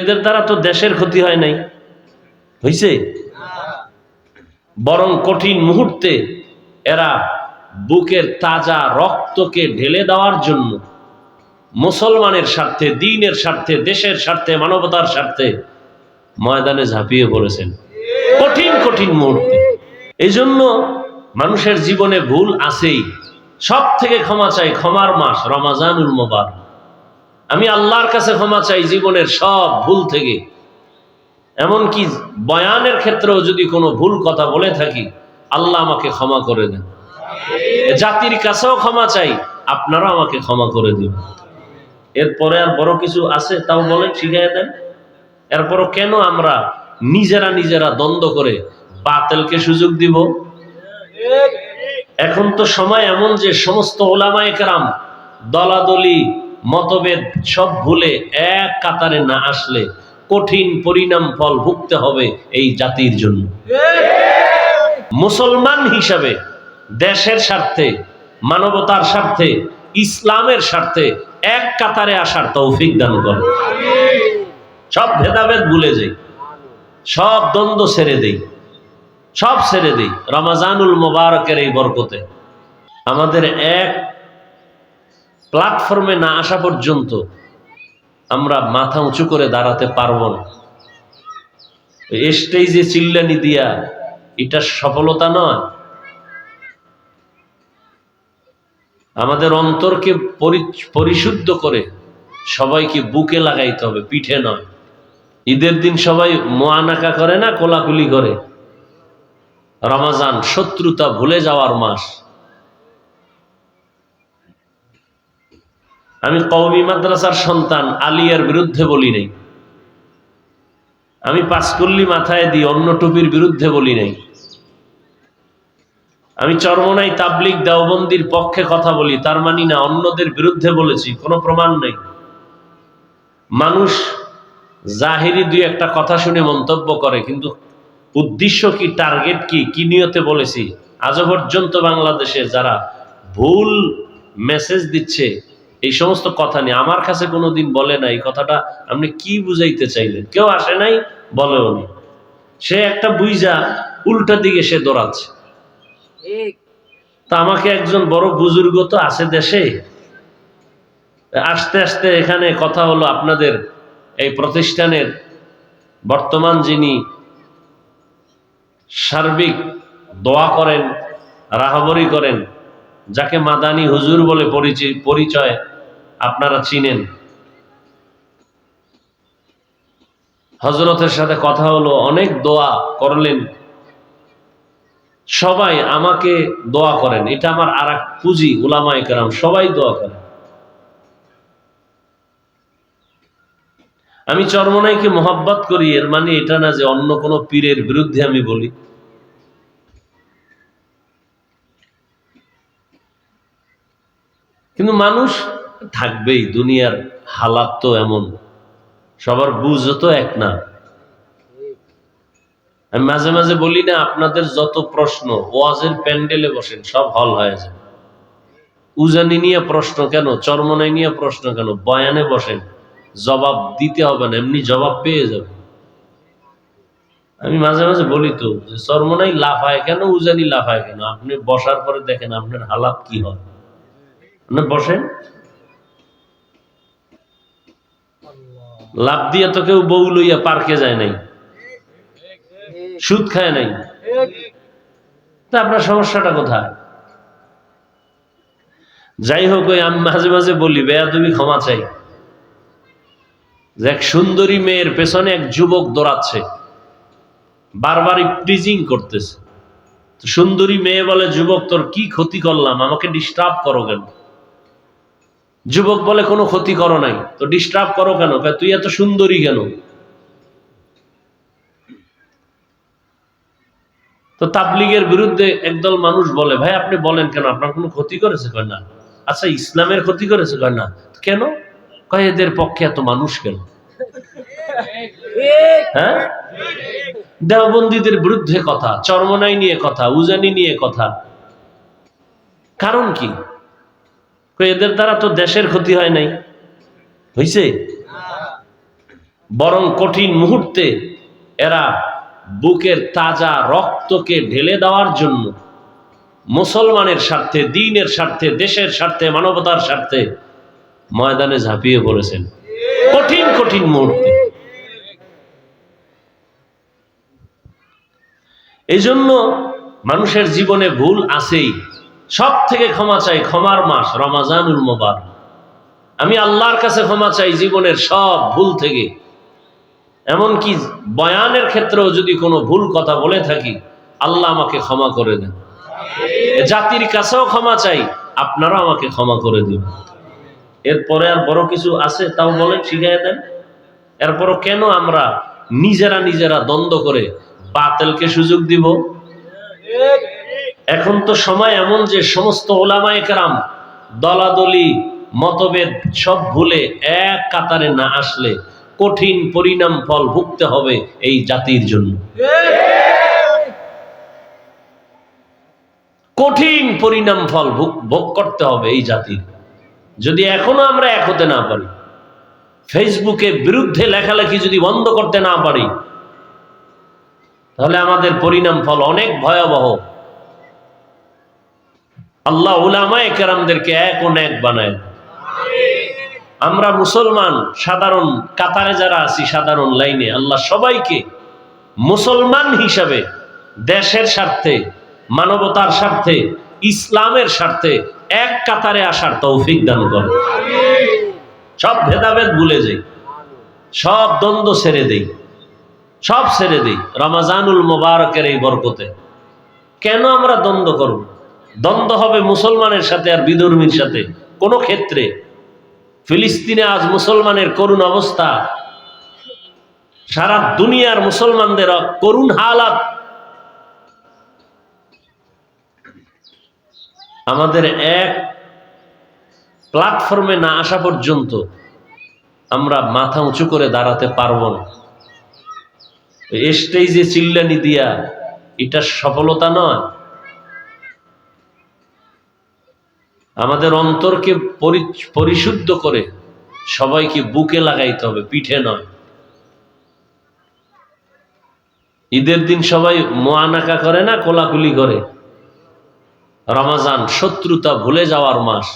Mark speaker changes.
Speaker 1: এদের দ্বারা তো দেশের ক্ষতি হয় নাই, হইছে? বরং কঠিন মুহূর্তে এরা বুকের তাজা রক্তকে ঢেলে দেওয়ার জন্য মুসলমানের স্বার্থে, দ্বীনের স্বার্থে, দেশের স্বার্থে, মানবতার স্বার্থে ময়দানে ঝাঁপিয়ে পড়েছেন কঠিন কঠিন মুহূর্তে। এই জন্য মানুষের জীবনে ভুল আছেই, সব থেকে ক্ষমা চাই ক্ষমার মাস রমাজানুল মুবারক। আমি আল্লাহর কাছে ক্ষমা চাই জীবনের সব ভুল থেকে, এমনকি বয়ানের ক্ষেত্রেও যদি কোনো ভুল কথা বলে থাকি আল্লাহ আমাকে ক্ষমা করে দেন। জাতির কাছেও ক্ষমা চাই, আপনারা আমাকে ক্ষমা করে দিন। এরপরে আর বড় কিছু আছে তাও বলেন, শিখাইয়া দেন। এরপরও কেন আমরা নিজেরা নিজেরা দ্বন্দ্ব করে বাতিলকে সুযোগ দিব? এখন তো সময় এমন যে সমস্ত ওলামায়ে কেরাম দলাদলি মতভেদ সব ভুলে এক কাতারে না আসলে কঠিন পরিণাম ফল ভুগতে হবে এই জাতির জন্য। মুসলমান হিসাবে দেশের স্বার্থে, মানবতার স্বার্থে, ইসলামের স্বার্থে এক কাতারে আসার তৌফিক দান করুন। সব ভেদাভেদ ভুলে যাই, সব দ্বন্দ্ব ছেড়ে দেই, সব ছেড়ে দেই রমাজানুল মুবারকের এই বরকতে। আমাদের এক প্ল্যাটফর্মে না আসা পর্যন্ত আমরা মাথা উঁচু করে দাঁড়াতে পারবো না। স্টেজে চিল্লানি দিয়া এটা সফলতা নয়। আমাদের অন্তরকে পরিশুদ্ধ করে সবাইকে বুকে লাগাইতে হবে, পিঠে নয়। ঈদের দিন সবাই মোয়ানাকা করে না, কোলাকুলি করে। রমাজান শত্রুতা ভুলে যাওয়ার মাস। আমি কওমি মাদ্রাসার সন্তান, আলিয়ার বিরুদ্ধে বলি নাই। আমি পাঁচকুল্লি মাথায় দিই, অন্য টুপির বিরুদ্ধে বলি নাই। আমি চরমনাই তাবলিগ দেওবন্দির পক্ষে কথা বলি, তার মানি না অন্যদের বিরুদ্ধে বলেছি, কোনো প্রমাণ নেই। মানুষ জাহিরি দুই একটা কথা শুনে মন্তব্য করে, কিন্তু উদ্দেশ্য কি, টার্গেট কি, কি নিয়তে বলেছি আজও পর্যন্ত বাংলাদেশে যারা ভুল মেসেজ দিচ্ছে এই সমস্ত কথা নিয়ে আমার কাছে কোনোদিন বলে নাই কথাটা আপনি কি বুঝাইতে চাইলেন। কেউ আসে নাই, বলেও নি। সে একটা বুঝা উল্টা দিকে সে দৌড়াচ্ছে। তা আমাকে একজন বড় বুজুর্গ তো আছে দেশে, আস্তে আস্তে এখানে কথা হলো আপনাদের এই প্রতিষ্ঠানের বর্তমান যিনি সার্বিক দোয়া করেন, রাহাবরি করেন, যাকে মাদানী হুজুর বলে পরিচয় আপনারা চিনেন, হযরতের সাথে কথা হলো, অনেক দোয়া করলেন। সবাই আমাকে দোয়া করেন, এটা আমার আর এক পুঁজি। উলামায়ে কেরাম সবাই দোয়া করেন। আমি চরমনাইকে মোহাব্বত করি, এর মানে এটা না যে অন্য কোনো পীরের বিরুদ্ধে আমি বলি। কিন্তু মানুষ থাকবেই, দুনিয়ার হালাত তো এমন, সবার বুঝও তো এক না। আমি মাঝে মাঝে বলি না, আপনাদের যত প্রশ্ন ওয়াজের প্যান্ডেলে বসেন সব হল হয়ে যায়। উজানি নিয়ে প্রশ্ন কেন, চরমনাই নিয়ে প্রশ্ন কেন, বয়ানে বসেন, জবাব দিতে হবে না, এমনি জবাব পেয়ে যাবে। আমি মাঝে মাঝে বলি তো যে চরমনাই লাফায় কেন, উজানি লাফায় কেন, আপনি বসার পরে দেখেন আপনার হালাত কি হয়। আপনি বসেন, লাভ দিয়ে তো কেউ বউ লইয়া পার্কে যায় নাই, সুদ খায় নাই, তা আপনার সমস্যাটা কোথায়? যাই হোক, ওই আমি মাঝে মাঝে বলি, বেয়াদবি ক্ষমা চাই, যে এক সুন্দরী মেয়ের পেছনে এক যুবক দৌড়াচ্ছে, বারবার প্রিজিং করতেছে। সুন্দরী মেয়ে বলে, যুবক তোর কি ক্ষতি করলাম, আমাকে ডিস্টার্ব করো কেন? যুবক বলে, কোনো ক্ষতি করো নাই, তো ডিস্টার্ব করো কেন? তুই এত সুন্দরী কেন? তো তাবলিগের বিরুদ্ধে একদল মানুষ বলে, ভাই আপনি বলেন কেন, আপনার কোনো ক্ষতি করেছে? কয় না। আচ্ছা, ইসলামের ক্ষতি করেছে? কয় না। কেন? কয় এদের পক্ষে এত মানুষ কেন? হ্যাঁ, দেওবন্দীদের বিরুদ্ধে কথা, চরমনাই নিয়ে কথা, উজানি নিয়ে কথা, কারণ কি? এদের দ্বারা তো দেশের ক্ষতি হয় নাই, হইছে? বরং কঠিন মুহূর্তে এরা বুকের তাজা রক্তকে ঢেলে দেওয়ার জন্য মুসলমানের স্বার্থে, দ্বীনের স্বার্থে, দেশের স্বার্থে, মানবতার স্বার্থে ময়দানে ঝাঁপিয়ে পড়েছেন কঠিন কঠিন মুহূর্তে। এই জন্য মানুষের জীবনে ভুল আছেই, সব থেকে ক্ষমা চাই, ক্ষমার মাস রমাজানুল মুবারক। আমি আল্লাহর কাছে ক্ষমা চাই জীবনের সব ভুল থেকে, এমনকি বয়ানের ক্ষেত্রেও যদি কোনো ভুল কথা বলে থাকি আল্লাহ আমাকে ক্ষমা করে দেন। জাতির কাছেও ক্ষমা চাই, আপনারা আমাকে ক্ষমা করে দিন। এরপরে আর বড় কিছু আছে তাও বলেন, শিখাইয়া দেন। এরপরও কেন আমরা নিজেরা দ্বন্দ্ব করে বাতিলকে সুযোগ দিব? এখন তো সময় এমন যে সমস্ত ওলামায়ে কেরাম দলাদলি মতভেদ সব ভুলে এক কাতারে না আসলে কঠিন পরিণাম ফল ভুগতে হবে এই জাতির জন্য। কঠিন পরিণাম ফল ভোগ করতে হবে এই জাতির, যদি এখনো আমরা এক হতে না পারি, ফেসবুকে বিরুদ্ধে লেখালেখি যদি বন্ধ করতে না পারি, তাহলে আমাদের পরিণাম ফল অনেক ভয়াবহ। আল্লাহ উলামায়ে কেরামদেরকে এক ও এক বানায়। আমরা মুসলমান সাধারণ কাতারে যারা আছি, সাধারণ লাইনে, আল্লাহ সবাইকে মুসলমান হিসাবে দেশের স্বার্থে, মানবতার স্বার্থে, ইসলামের স্বার্থে এক কাতারে আসার তৌফিক দান করে। সব ভেদাভেদ ভুলে যাই, সব দ্বন্দ্ব ছেড়ে দেই, সব ছেড়ে দেই রমাজানুল মুবারকের এই বরকতে। কেন আমরা দ্বন্দ্ব করব? দ্বন্দ্ব হবে মুসলমানের সাথে আর বিধর্মীর সাথে কোন ক্ষেত্রে? ফিলিস্তিনে আজ মুসলমানের করুণ অবস্থা, সারা দুনিয়ার মুসলমানদের করুণ হালাত। আমাদের এক প্ল্যাটফর্মে না আসা পর্যন্ত আমরা মাথা উঁচু করে দাঁড়াতে পারবো না। স্টেজে চিল্লানি দিয়া এটা সফলতা নয়। আমাদের অন্তরকে পরিশুদ্ধ করে সবাইকে বুকে লাগাইতে হবে, পিঠে নয়। ঈদের দিন সবাই মোয়ানাকা করে না, কোলাকুলি করে। রমাজান শত্রুতা ভুলে যাওয়ার মাস।